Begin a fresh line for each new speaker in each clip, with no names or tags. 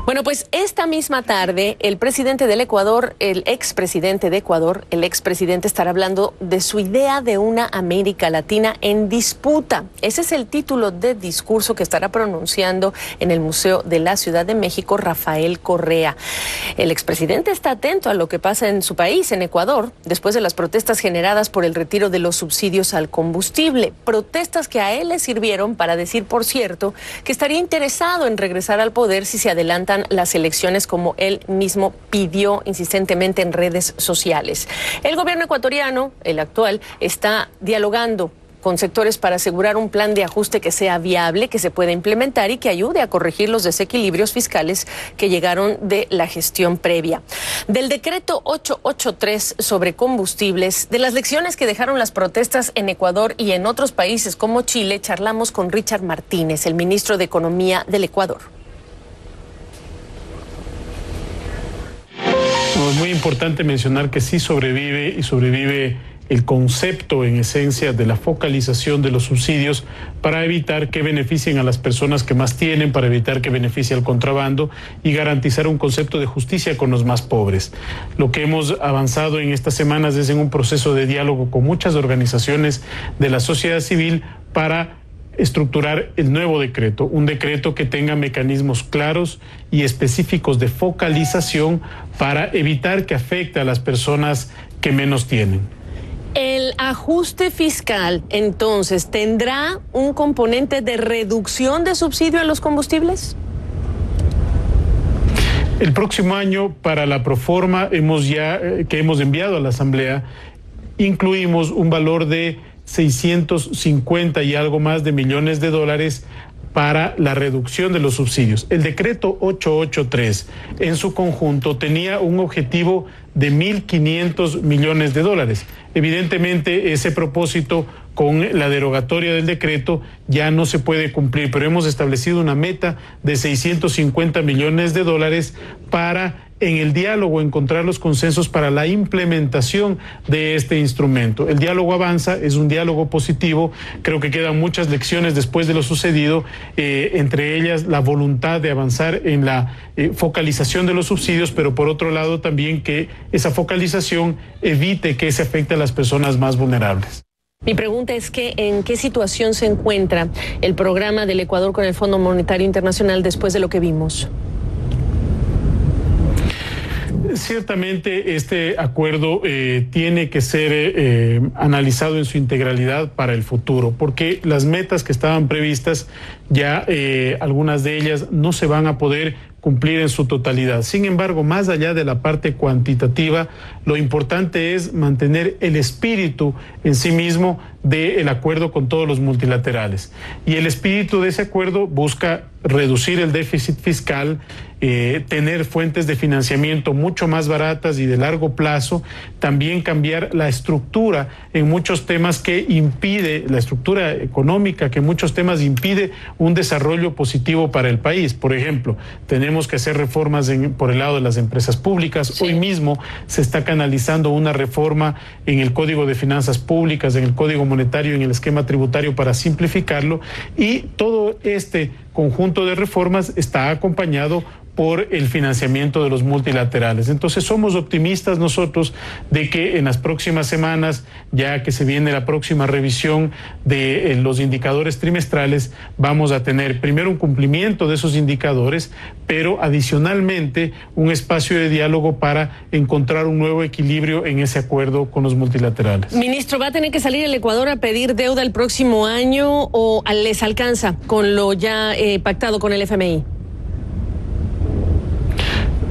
Bueno, pues esta misma tarde el presidente del Ecuador, el expresidente estará hablando de su idea de una América Latina en disputa. Ese es el título del discurso que estará pronunciando en el Museo de la Ciudad de México Rafael Correa. El expresidente está atento a lo que pasa en su país, en Ecuador, después de las protestas generadas por el retiro de los subsidios al combustible. Protestas que a él le sirvieron para decir, por cierto, que estaría interesado en regresar al poder si se adelantan las elecciones, como él mismo pidió insistentemente en redes sociales. El gobierno ecuatoriano, el actual, está dialogando con sectores para asegurar un plan de ajuste que sea viable, que se pueda implementar y que ayude a corregir los desequilibrios fiscales que llegaron de la gestión previa. Del decreto 883 sobre combustibles, de las lecciones que dejaron las protestas en Ecuador y en otros países como Chile, charlamos con Richard Martínez, el ministro de Economía del Ecuador.
Es muy importante mencionar que sí sobrevive el concepto en esencia de la focalización de los subsidios para evitar que beneficien a las personas que más tienen, para evitar que beneficie al contrabando y garantizar un concepto de justicia con los más pobres. Lo que hemos avanzado en estas semanas es en un proceso de diálogo con muchas organizaciones de la sociedad civil para estructurar el nuevo decreto, un decreto que tenga mecanismos claros y específicos de focalización para evitar que afecte a las personas que menos tienen.
¿El ajuste fiscal, entonces, tendrá un componente de reducción de subsidio a los combustibles?
El próximo año, para la proforma que hemos enviado a la Asamblea, incluimos un valor de 650 y algo más de millones de dólares para la reducción de los subsidios. El decreto 883 en su conjunto tenía un objetivo de 1.500 millones de dólares. Evidentemente ese propósito con la derogatoria del decreto ya no se puede cumplir, pero hemos establecido una meta de 650 millones de dólares para en el diálogo encontrar los consensos para la implementación de este instrumento. El diálogo avanza, es un diálogo positivo, creo que quedan muchas lecciones después de lo sucedido, entre ellas la voluntad de avanzar en la focalización de los subsidios, pero por otro lado también que esa focalización evite que se afecte a las personas más vulnerables.
Mi pregunta es ¿en qué situación se encuentra el programa del Ecuador con el Fondo Monetario Internacional después de lo que vimos?
Ciertamente este acuerdo tiene que ser analizado en su integralidad para el futuro, porque las metas que estaban previstas ya algunas de ellas no se van a poder cumplir en su totalidad. Sin embargo, más allá de la parte cuantitativa, lo importante es mantener el espíritu en sí mismo del acuerdo con todos los multilaterales. Y el espíritu de ese acuerdo busca reducir el déficit fiscal, tener fuentes de financiamiento mucho más baratas y de largo plazo, también cambiar la estructura en muchos temas que impide, la estructura económica que en muchos temas impide un desarrollo positivo para el país. Por ejemplo, tenemos que hacer reformas por el lado de las empresas públicas. Sí. Hoy mismo se está canalizando una reforma en el Código de Finanzas Públicas, en el Código Monetario, en el esquema tributario para simplificarlo, y todo este conjunto de reformas está acompañado por el financiamiento de los multilaterales. Entonces somos optimistas nosotros de que en las próximas semanas, ya que se viene la próxima revisión de los indicadores trimestrales, vamos a tener primero un cumplimiento de esos indicadores, pero adicionalmente un espacio de diálogo para encontrar un nuevo equilibrio en ese acuerdo con los multilaterales.
Ministro, ¿va a tener que salir el Ecuador a pedir deuda el próximo año o les alcanza con lo ya pactado con el FMI?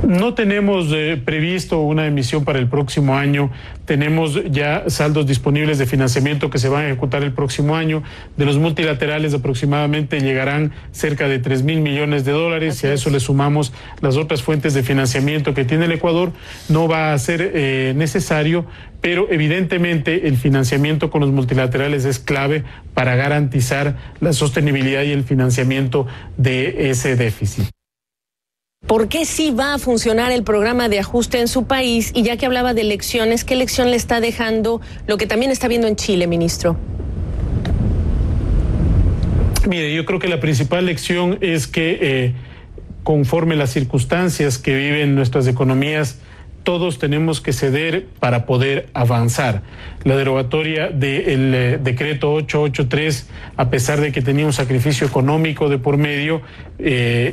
No tenemos previsto una emisión para el próximo año. Tenemos ya saldos disponibles de financiamiento que se van a ejecutar el próximo año. De los multilaterales aproximadamente llegarán cerca de 3.000 millones de dólares. Si a eso le sumamos las otras fuentes de financiamiento que tiene el Ecuador, no va a ser necesario, pero evidentemente el financiamiento con los multilaterales es clave para garantizar la sostenibilidad y el financiamiento de ese déficit.
¿Por qué sí va a funcionar el programa de ajuste en su país? Y ya que hablaba de elecciones, ¿qué lección le está dejando lo que también está viendo en Chile, ministro?
Mire, yo creo que la principal lección es que conforme las circunstancias que viven nuestras economías, todos tenemos que ceder para poder avanzar. La derogatoria del decreto 883, a pesar de que tenía un sacrificio económico de por medio,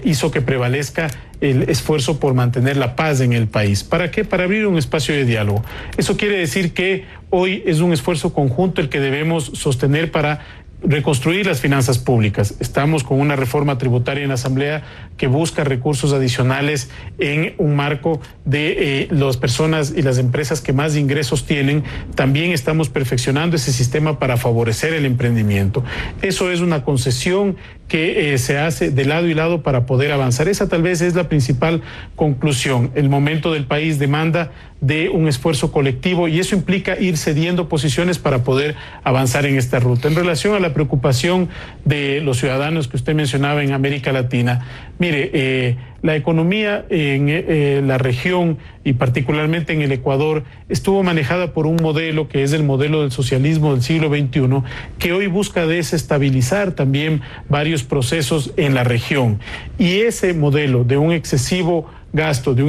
hizo que prevalezca el esfuerzo por mantener la paz en el país. ¿Para qué? Para abrir un espacio de diálogo. Eso quiere decir que hoy es un esfuerzo conjunto el que debemos sostener para reconstruir las finanzas públicas. Estamos con una reforma tributaria en la Asamblea que busca recursos adicionales en un marco de las personas y las empresas que más ingresos tienen. También estamos perfeccionando ese sistema para favorecer el emprendimiento. Eso es una concesión que se hace de lado y lado para poder avanzar. Esa tal vez es la principal conclusión. El momento del país demanda de un esfuerzo colectivo y eso implica ir cediendo posiciones para poder avanzar en esta ruta. En relación a la preocupación de los ciudadanos que usted mencionaba en América Latina, mire, la economía en la región y particularmente en el Ecuador estuvo manejada por un modelo que es el modelo del socialismo del siglo XXI, que hoy busca desestabilizar también varios procesos en la región. Y ese modelo de un excesivo gasto, de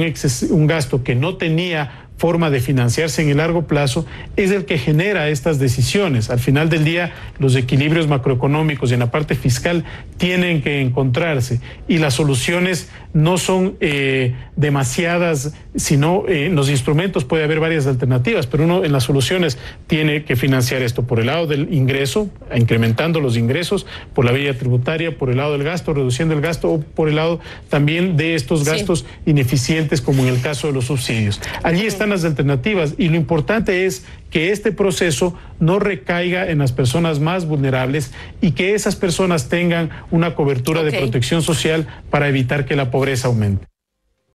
un gasto que no tenía forma de financiarse en el largo plazo, es el que genera estas decisiones. Al final del día, los equilibrios macroeconómicos y en la parte fiscal tienen que encontrarse y las soluciones no son demasiadas, sino en los instrumentos puede haber varias alternativas, pero uno en las soluciones tiene que financiar esto por el lado del ingreso, incrementando los ingresos, por la vía tributaria, por el lado del gasto, reduciendo el gasto, o por el lado también de estos gastos ineficientes, como en el caso de los subsidios. Allí están las alternativas y lo importante es que este proceso no recaiga en las personas más vulnerables y que esas personas tengan una cobertura de protección social para evitar que la pobreza aumente.